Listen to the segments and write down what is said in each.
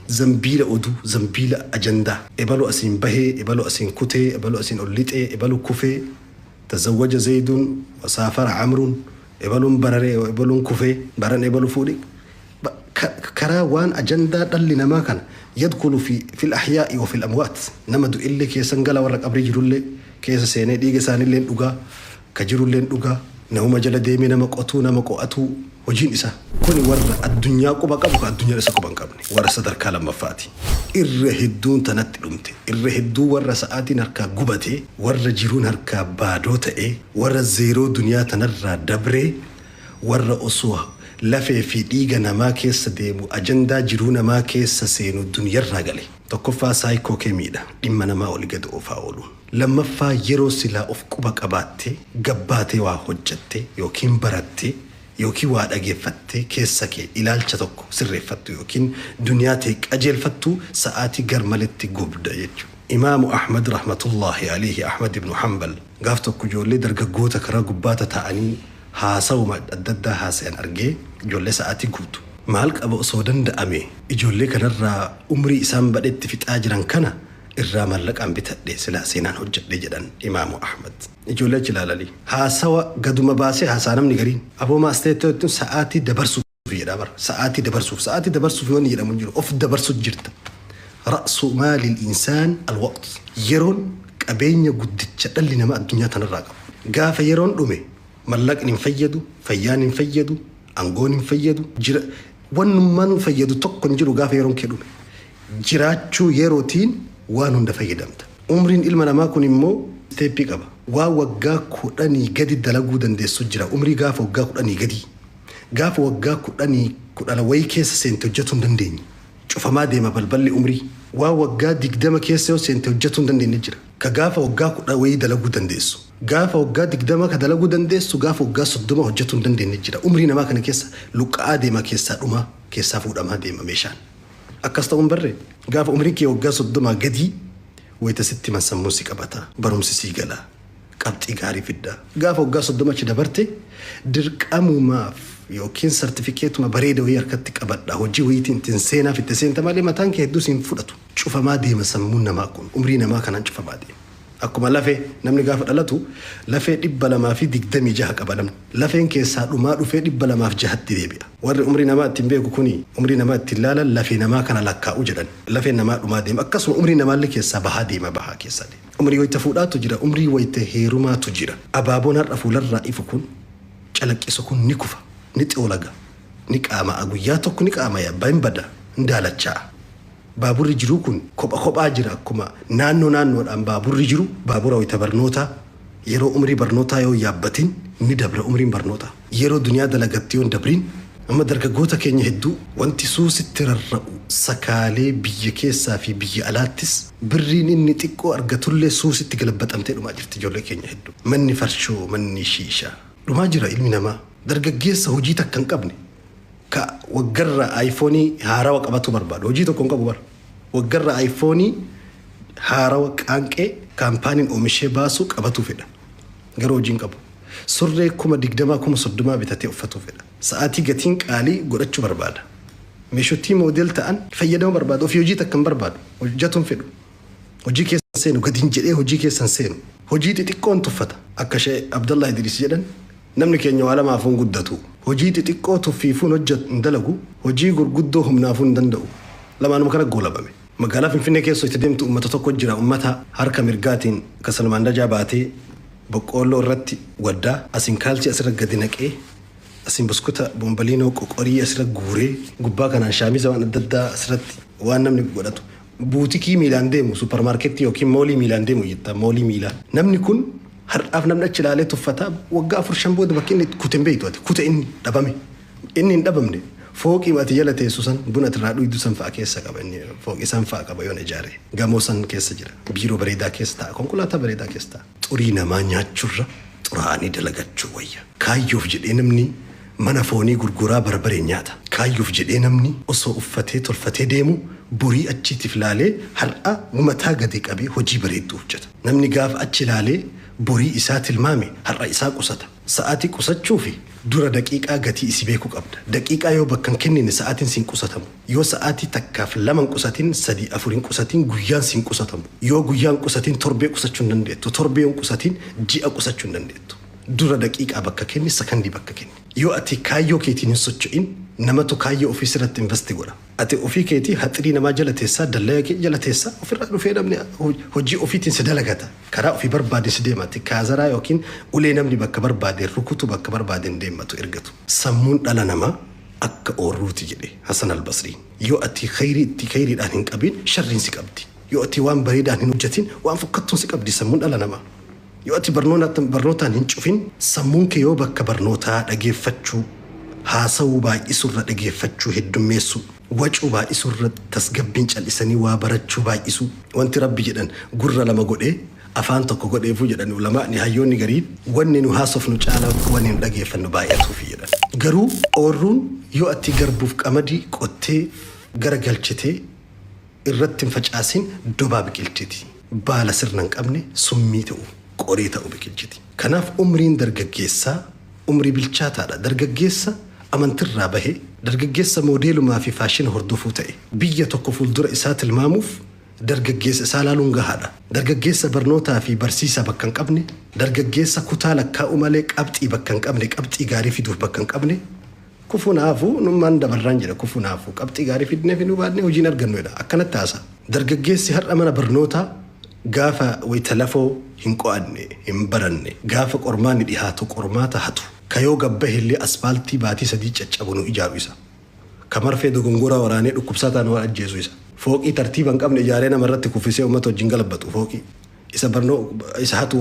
زنبيل أدو زنبيل أجندة إبلو أسين بهي إبلو أسين كتي إبلو أسين أوليتي إبلو كفي تزوج زيد وسافر عمرو إبلو برري وإبلو كفي برن إبلو فودي كراوان أجندة دلنا ما كان يدخل في الأحياء وفي الأموات نمدو إلي كيسا نقلا ورق أبري جرولي كيسا سيني ديغي ساني لين أغا كجرول لين أغا نهما جل ديمي نمكو أتو وجين إسا كوني ورد الدنيا قبا قبا الدنيا لسا قبا قبني ورد صدر كالما فاتي إرهدون تنتلمتي إرهدو ورد ساعتي نركا قبتي ورد جيرون نركا بادوتي ورد زيرو دنيا تنرى دبري ورد أصوها لفي في ديغا نما كيس ديمو أجندا جيرون ما كيس سينو الدنيا الرقلي تقفا سايكو كميدا إما نما أوليقد أفاولون لما فا يرو سلا أفقبا قباتي قباتي وحجتي يوكين براتي يوكي واد أجيفتي كيسكي إلال شتوكو سر فتو يوكين دنياتك أجيل فتو ساعتي قرملتي قبدا يجو إمام أحمد رحمة الله عليه أحمد بن حنبل قافتو كجولي درقا قوتا كرا قباتا تعني هاسو ما أددا هاسيان أرجي جولي ساعتي قوتو مالك أبو أصودن دا أمي إجولي كنرى أمري إسام بدأت في تاجران كنا الرامل لك أن بتدي سلا سينان حجة جدا إمام أحمد إجولة جلالي ها سوا قدوم باسي هاسانا من قرين أبو ما استيتو ساعاتي دبرسو في دبر ساعاتي دبرسو في وني يلا منجر أوف دبرسو جرت رأس مال الإنسان الوقت يرون كأبين يقد تشتل لنا ما الدنيا تنراقب قاف يرون أمي ملك نفيدو فيان نفيدو أنقون نفيدو جرا ونمان فيدو تقن جرو قاف يرون كدو جراتشو يروتين وانون دفيدمت عمرين إلما ما كون إمو تيبي قبا ووقا كوداني قدي دلقو دندي سجرا عمري قاف وقا كوداني قدي قاف وقا كوداني كودانا ويكيس سينتوجتون دنديني شوف ما ديما بلبلي عمري ووقا ديك دما كيسيو سينتوجتون دنديني جرا كقاف وقا كودا وي دلقو دنديسو قاف وقا ديك دما كدلقو دنديسو قاف وقا صدما هجتون دنديني جرا عمري نما كان كيسا لقا ديما كيسا دوما كيسا فودا ما ديما ميشان أكستون بري قاف أمريكي وقا صدما قدي ويتستي من سموسي كبتا برومسي سيقلا قبطي غاري فدا قاف وقا صدما چه دبرتي درق أمو ما يوكين سرتفكيتو ما بريد ويركتي كبتا هجي ويتين تنسينا في التسين تمالي ما تانكي هدوسين فدتو شوف ما دي ما سمونا ما كون أمرينا ما كان نشوف ما دي أكما لفه نمني قاف ألاتو لفه دبلا ما في ديك دمي جهك أبدا لفه إنك سادو ما رفه دبلا ما في جهت ديبيا ور عمرنا ما تنبيه كوني عمرنا ما تلالا لفه ما كان لك أجرا لفه ما ما ديم أكسر عمرنا ما لك يسابها ديما بها كيسادي عمري ويتفودا تجرا عمري ويتهيرو ما تجرا أبابونا رفول الرائف كون جلك يسكون نكفا نتأولغا نكاما أغوياتك نكاما يا باين بدا ندالتشا بابور رجرو كن كوب أجرا كما نانو أم بابور رجرو بابور ويتبرنوتا يرو عمري برنوتا يو يابتين ندبر عمري برنوتا يرو دنيا دلقتيون دبرين أما درك جوتا كين يهدو وانتي سوس الترر سكالي بيكيسا في بي ألاتس برين إني تيكو أرجتولي سوس التقلبت أمتين وما جرت جولي كين يهدو مني فرشو مني شيشة وما جرى إلمنا ما درك جيس هوجيتك كان قبني كا وقرر آيفوني هاراوك أباتو برباد هوجيتو كون قبر وقرر آيفوني هاراوك أنكي كامبانين أومشي باسوك أباتو فيدا قرو جين قبو سرّي كوما ديقدما كوما صدما بتاتي أفتو فيدا ساعتي قتينك آلي قرأتشو برباد ميشو تي موديل تان فيدو برباد وفي وجيتك كان برباد وجاتهم فيدو وجيكي سنسينو قدين جريه وجيكي سنسينو وجيتي تيكون تفتا أكاشي عبد الله إدريس جدن نمني كي نيوالا ما فون قدتو وجيتي تيكو تفيفون وجت ندلقو وجي قدو هم نافون دندو لما أنا مكانا قولا بامي مقالا فين كيسو يتدمت أمتا توقو جرا أمتا هاركا مرقاتين كسلمان دجاباتي بقولو رتي ودا أسين كالتي أسرق قدينك إيه أسين بسكوتا بومبالينو كوكوري أسرق غوري قبا كان شامي زوان الددا أسرق وانا من قولاتو بوتيكي ميلان ديمو سوبر ماركت يوكي مولي ميلان ديمو يتا مولي ميلان نمني كون هر أفنا من أجلالي تفتا وقا فرشان بود بكيني كوتن بيتواتي كوتا إني دبامي إني دبامني فوقي ما تيالتي سوسن بنا ترادو يدو سنفا كيسا قبا إني فوقي سنفا قبا يون إجاري غاموسن كيسا جرا بيرو بريدا كيستا كونكولاتا بريدا كيستا تورينا ما نياتشورا تراني دلغاتشو ويا كايوف جد إنمني mana foonii gurguraa barbaree nyaata. Kaayyuuf jedhee namni osoo uffatee tolfatee deemu borii achiitiif laalee har'a mataa gadi qabee hojii bareedduu hojjeta. Namni gaafa achi ilaalee borii isaa tilmaame har'a isaa qusata. Sa'aatii qusachuu fi dura daqiiqaa gatii isi beekuu qabda. Daqiiqaa yoo bakka hin kennine sa'aatiin siin qusatamu. Yoo sa'aatii takkaaf lama qusatiin 3-4 qusatiin guyyaan siin qusatamu. Yoo guyyaan qusatiin torbee qusachuu hin dandeettu. Torbee qusatiin ji'a qusachuu hin dandeettu. Dura daqiiqaa bakka kenni sakandii bakka kenni. Yoo ati kaayyoo keetiin hin socho'in namatu kaayyoo ofii irratti investi godha. Ati ofii keetii haxirii namaa jala teessaa dallaya kee jala teessaa ofirraa dhufee namni hojii ofiitiin si dalagata. Karaa ofii barbaade si deemati. Kaazaraa yookiin ulee namni bakka barbaade rukutu bakka barbaadeen deematu ergatu. Sammuun dhala namaa akka oorruuti jedhe Hasan al-Basriin. Yoo ati khayriidhaan hin qabin sharriin si qabdi. Yoo ati waan bareedaan hin hojjetin waan fokkattuun si qabdi sammuun dhala namaa. Yoo ati barnootaan hin cufin sammuun kee yoo bakka barnootaa dhageeffachuu haasawuu baay'isurra dhageeffachuu heddummeessu wacuu baay'isurra tasgabbiin cal'isanii waa barachuu baay'isu wanti rabbi jedhan gurra lama godhee afaan tokko godheefuu jedhan ulamaa'ni hayyoonni gariin wanni nu haasofnu caala wanni nu dhageeffannu baay'atuufi jedhan. Garuu oorruun yoo ati garbuuf qamadii qottee gara galchitee irratti hin facaasin dobaa biqilchiti. Baala sirna hin qabne summii ta'u. Qorii ta'u biqilchiti. Kanaaf umriin dargaggeessaa umrii bilchaataadha. Dargaggeessa amantirraa bahee dargaggeessa moodeelumaa fi faashina hordofuu ta'e biyya tokko fuuldura isaa tilmaamuuf dargaggeessa isaa laaluun gahaadha. Dargaggeessa barnootaa fi barsiisaa bakka hin qabne dargaggeessa kutaa lakkaa'u malee qabxii bakka hin qabne qabxii gaarii fiduuf bakka hin qabne kufunaafuu nummaan dabarraan jedha kufunaafuu qabxii gaarii fidnee fi nu baadnee hojiin argannu jedha akkanatti haasa. Dargaggeessi har'a mana barnootaa gaafa wayita lafoo hin qo'anne hin baranne gaafa qormaanni dhihaatu qormaata hatu kayoo gabba hillee asfaaltii baatii 3 caccabu nu ijaaru isa kamarfee dogongora waraanee dhukkubsataan waan ajjeesu isa fooqii tartiiban qabne ijaaree namarratti kuffisee uummata wajjin galabbatu fooqii isa barnoo isa hatu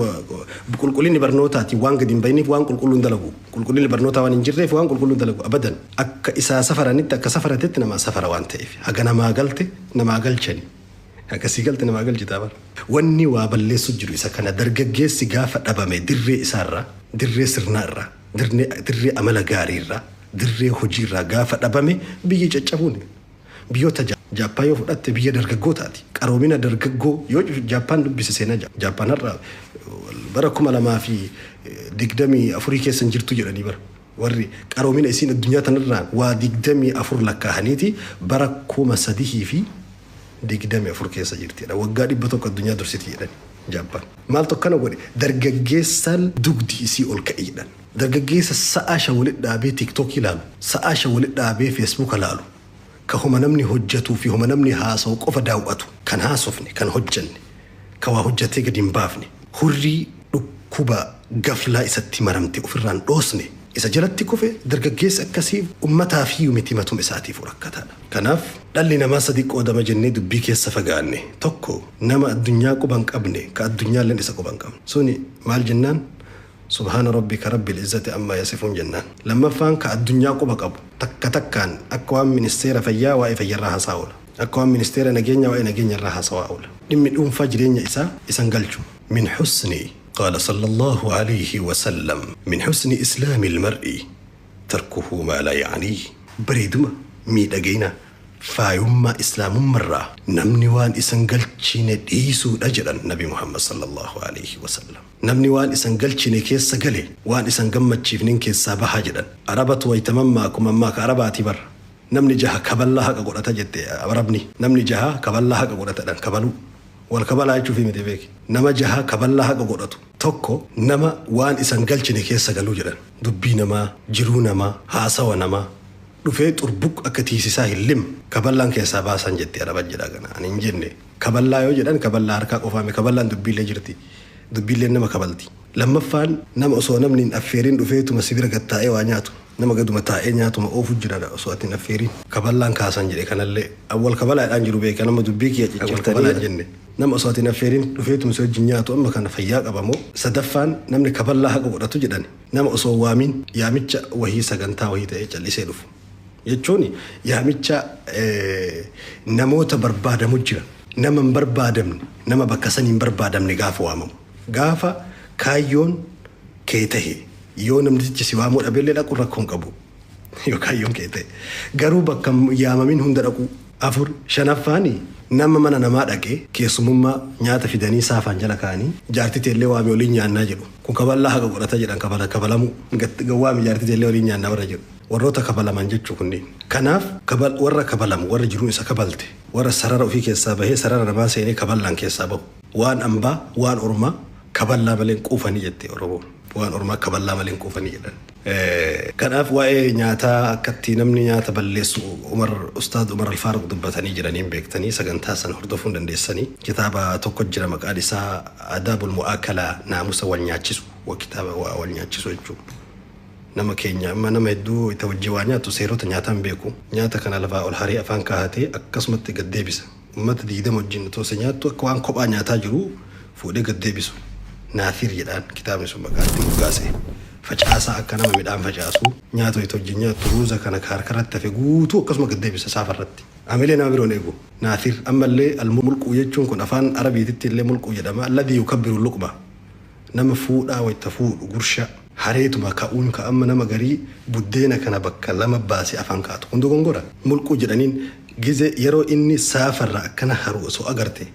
qulqullinni barnootaati waan gadi hin bayiniif waan qulqulluun dalagu qulqullinni barnootaa waan hin jirreef waan qulqulluun dalagu abadan akka isaa safaranitti akka safaratetti nama safara waan ta'eef haga namaa galte namaa galchani akkasii galte namaa galchitaa bara. Wanni waa balleessu jiru isa kana dargaggeessi gaafa dhabame dirree isaarraa dirree sirnaarraa dirree amala gaariirraa dirree hojiirraa gaafa dhabame biyyi caccabuun biyyoota Jaappaan yoo fudhatte biyya dargaggootaati. Qaroomina dargaggoo yoo Jaappaan dubbise seenaa Jaappaanarraa bara 2024 keessa jirtu jedhanii bara. Warri qaroomina isiin addunyaa tanarraa waa 24 lakkaa'aniiti bara 3,000 24 keessa jirtidha. Waggaa 100 addunyaa dursiti jedhani Jaappaan. Maal tokkana godhe dargaggeessaan dugdi isii ol ka'e jedhan. Dargaggeessa sa'a shawulit dhaabee TikTok ilaalu, sa'a shawulit dhaabee Facebook ilaalu. Ka homa namni hojjetuu fi homa namni haasa'u qofa daawwatu. Kan haasofne, kan hojjenne, ka waa hojjetee gadi hin baafne. Hurrii dhukkuba gaflaa isatti maramte ofirraan dhoosne. Isa jalatti kufe dargaggeessa akkasii ummataa fi miti matum isaatiif rakkataadha. Kanaaf dhalli namaa sadi qoodama jennee dubbii keessa fagaanne tokko nama addunyaa quba hin qabne ka addunyaalleen isa quba hin qabne. Suni maal jennaan? Subhaana rabbika rabbil izzati amma yasifuun jennaan. Lammaffaan ka addunyaa quba qabu takka takkaan akka waan ministeera fayyaa waa'ee fayyarraa haasaa oola. Akka waan ministeera nageenyaa waa'ee nageenyarraa haasaa oola. Dhimmi dhuunfaa jireenya isaa isan galchu. Min husni قال صلى الله عليه وسلم من حسن إسلام المرء تركه ما لا يعنيه بريدما ميدقينا فايما إسلام مرة نمني وان إسنقلتشين ديسو أجرا نبي محمد صلى الله عليه وسلم نمني وان إسنقلتشين كيس قلي وان إسنقمت شيفنين كيس سابها جدا أربط ويتمماكم أماك أرباتي بر نمني جها كبالله قولة جد أربني نمني جها كبالله قولة كبالو والكبالة يشوفي مدبيك نما جها كبالله قولة tokko nama waan isan galchine keessa galuu jedhan dubbii namaa jiruu namaa haasawa namaa dhufee xurbuk akka tiisisaa hillim kaballaan keessaa baasan jettee araba jedha kana ani hin jenne kaballaa yoo jedhan kaballaa harkaa qofaame kaballaan dubbiillee jirti dubbiillee nama kabalti lammaffaan nama osoo namni hin affeerin dhufeetuma sibira gattaa'ee waa nyaatu nama gaduma taa'ee nyaatuma oofu jira osoo ati hin affeerin kaballaan kaasan jedhe kanallee awwal kabalaadhaan jiru beeka nama dubbii kiyya ciccirtanii jenne nama osoo ati hin affeerin dhufeetuma si wajjin nyaatu amma kana fayyaa qabamoo sadaffaan namni kaballaa haqa godhatu jedhan nama osoo waamin yaamicha wahii sagantaa wahii ta'ee callisee dhufu jechuun yaamicha namoota barbaadamu jira nama hin barbaadamne nama bakka san hin barbaadamne gaafa waamamu gaafa kaayyoon kee tahe yoo namtichi si waamuu dhabeellee dhaqu rakkoon qabu yookaan yoon keete garuu bakka yaamamin hunda dhaqu afur shanaffaani nama mana namaa dhaqee keessumummaa nyaata fidanii saafaan jala kaanii jaartii illee waamee waliin nyaannaa jedhu kun kaballaa haga godhata jedhan kabalamu waamee jaartii illee waliin nyaannaa warra jedhu warroota kabalaman jechuu kunniin kanaaf warra kabalamu warra jiruun isa kabalte warra sarara ofii keessaa bahee sarara namaa seenee kaballaan keessaa bahu waan ambaa waan ormaa kaballaa malee quufanii jette Oromoon waan ormaa kaballaa malee quufanii jedhan. Kanaaf waa'ee nyaataa akkatti namni nyaata balleessu Ustaad Umar Alfaaruq dubbatanii jiraniin beektanii sagantaa san hordofuun dandeessanii kitaaba tokko jira maqaan isaa Adaabul Mu'aakalaa naamusa wal nyaachisu kitaaba wal nyaachisu jechuudha. Nama keenya amma nama hedduu itti wajji waa nyaatu seerota nyaataan beeku nyaata kana lafaa ol harii afaan kaahatee akkasumatti gad deebisa ummata 20 wajjin toose nyaattu akka waan kophaa nyaataa jiru fuudhee gad deebisu Naathir jedhaan kitaabni sun maqaa itti moggaase facaasaa akka nama midhaan facaasu nyaata itti wajjin nyaattu ruuza kana harkarratti hafe guutuu akkasuma gad deebisa saafarratti amilee nama biroon eegu Naathir ammallee almulquu jechuun kun afaan arabiititti illee mulquu jedhama alladhi yukabbiru luqma nama fuudhaa wayta fuudhu gursha hareetuma ka'uun ka'amma nama garii buddeena kana bakka lama baasee afaan kaatu hundi gongora mulquu jedhaniin gize yeroo inni saafarra akkana haru osoo agarte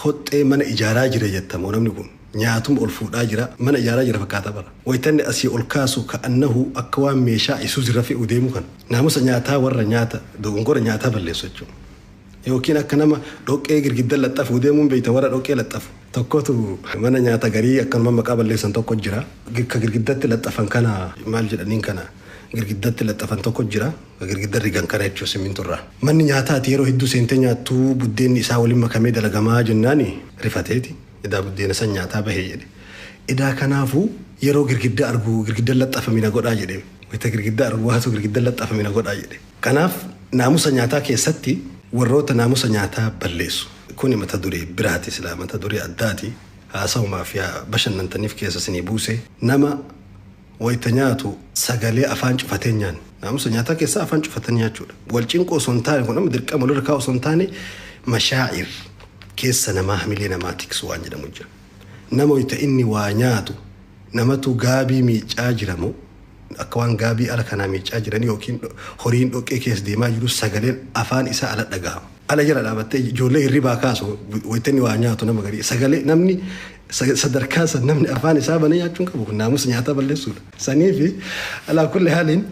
hoxxee mana ijaaraa jira jettamoo namni kun nyaatuma ol fuudhaa jira mana ijaaraa jira fakkaata bara waytanni asii ol kaasu ka'annahu akka waan meeshaa isuuzi rafee deemu kan naamusa nyaataa warra nyaata dogongora nyaataa balleessu jechuudha yookiin akka nama dhoqqee girgidda laxxafu deemuun beeyta warra dhoqqee laxxafu tokkotu mana nyaata garii akkanuma maqaa balleessan tokko jira ka girgiddatti laxxafan kana maal jedhaniin kana girgiddatti laxxafan tokko jira girgidda rigan kana jechuun simminturraa manni nyaataati yeroo hedduu seentee nyaattuu buddeenni isaa waliin makamee dalagamaa jennaani rifateeti idaa buddeena san nyaataa bahee jedhe idaa kanaafuu yeroo girgidda argu girgidda laxxafamina godhaa jedhe wayita girgidda argu waatu girgidda laxxafamina godhaa jedhe kanaaf naamusa nyaataa keessatti warroota naamusa nyaataa balleessu kuni mata duree biraati silaa mata duree addaati haasa'umaa fi bashannantaniif keessa sinii buuse nama wayita nyaatu sagalee afaan cufatee nyaan naamusa nyaataa keessa afaan cufatanii nyaachuudha wal cinqoo osoo hin taane kun nama dirqama lolirra kaa'u osoo hin taane mashaa'ir keessa namaa hamilee namaa tiksu waan jedhamu jira nama wayita inni waa nyaatu namatu gaabii miicaa jiramu akka waan gaabii ala kanaa miicaa jiran yookiin horiin dhoqqee keessa deemaa jiru sagaleen afaan isaa ala dhagahama ala jala dhaabattee ijoollee hirribaa kaasu wayita inni waa nyaatu nama garii sagalee namni sadarkaa san namni afaan isaa banee nyaachuun qabu naamusa nyaataa balleessuudha sanii fi alaa kulli haaliin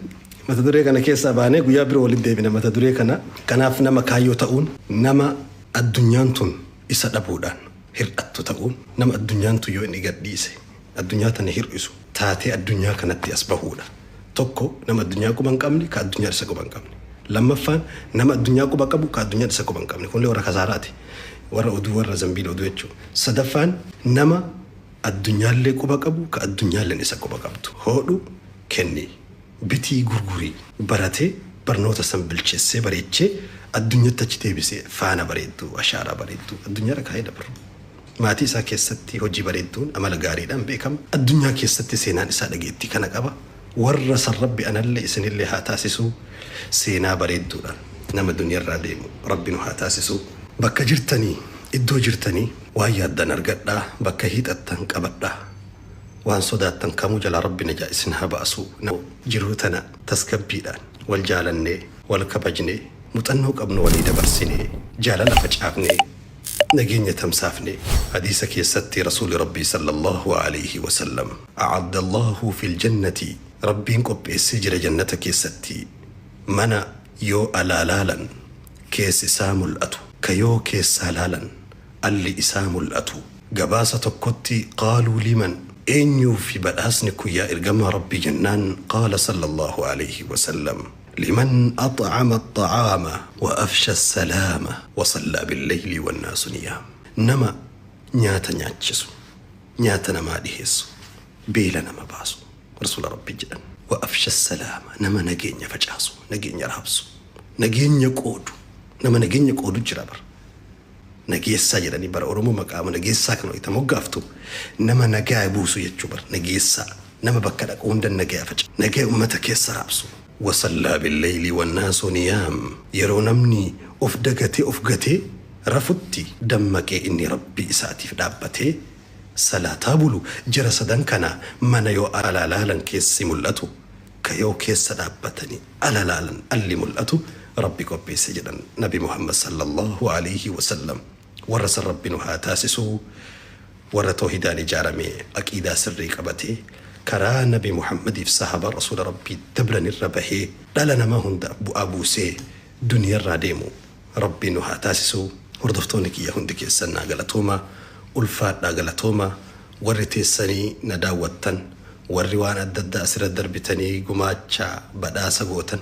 mata duree kana keessaa baanee guyyaa biroo waliin deebina mata duree kana kanaaf nama kaayyoo ta'uun nama addunyaan tun isa dhabuudhaan hir'attu ta'uun nama addunyaan tun yoo inni gadhiise addunyaa tana hir'isu taatee addunyaa kanatti as bahuudha tokko nama addunyaa quba hin qabne ka addunyaa isa quba hin qabne lammaffaan nama addunyaa quba qabu ka addunyaa isa quba hin qabne kun warra kasaaraati warra oduu warra zambiila oduu jechuudha sadaffaan nama addunyaallee quba qabu ka addunyaallee isa quba qabdu hodhu kenni bitii gurgurii baratee barnoota san bilcheessee bareechee addunyaatti achi deebisee faana bareedduu ashaaraa bareedduu addunyaa kaa'ee dabaru maatii isaa keessatti hojii bareedduun amala gaariidhaan beekama addunyaa keessatti seenaan isaa dhageettii kana qaba warra san rabbi anallee isinillee haa taasisu seenaa bareedduudhaan nama duniyarraa deemu rabbi nu haa taasisu bakka jirtanii iddoo jirtanii waan yaaddan argadhaa bakka hiixattan qabadhaa waan sodaattan kamuu jala rabbi najaa isin haa baasu jiruu tana tasgabbiidhaan wal jaalannee wal kabajnee muxannoo qabnu walii dabarsinee jaalala facaafnee نجيني تمسافني حديث كيستي رسول ربي صلى الله عليه وسلم أعد الله في الجنة ربي انكب السجر جنة كيستي منا يو ألالالا كيس إسام الأتو كيو كيس هلالا اللي إسام الأتو قباسة كتي قالوا لمن إنيو في بلاسنك يا إرقم ربي جنان قال صلى الله عليه وسلم لمن أطعم الطعام وأفشى السلام وصلى بالليل والناس نيام نما نياتا نياتشسو نياتا نما ديهسو بيلا نما باسو رسول ربي جدا وأفشى السلام نما نجين فجاسو نجين رهبسو نجين يقودو نما نجين يقودو جرابر نجي الساجر نبر أرمو مقام نجي الساكنو يتموقفتو نما نجا يبوسو يتشبر نجي السا نما بكالك وندن نجي فجا نجي أمتك يسرابسو وصلى بالليل والناس نيام يرونمني أفقتي رفتي دمك إني ربي إساتي في دابتي صلاة بلو جرس دنكنا من يو ألالالا كيس ملتو كيو كيس دابتني ألا لالا اللي ملأتو ربي قبي سجدا نبي محمد صلى الله عليه وسلم ورس ربي نها تاسسو ورتو هداني جارمي أكيدا سري قبتي كرا نبي محمد في صحابة رسول ربي دبرن الربحي لالنا ما هند أبو سي دنيا الراديمو ربي نها تاسسو وردفتونك يا هندك السنة غلطوما ألفات غلطوما ورتي السني نداوتن والريوان الدد أسر الدربتني قماتشا بداسا قوتن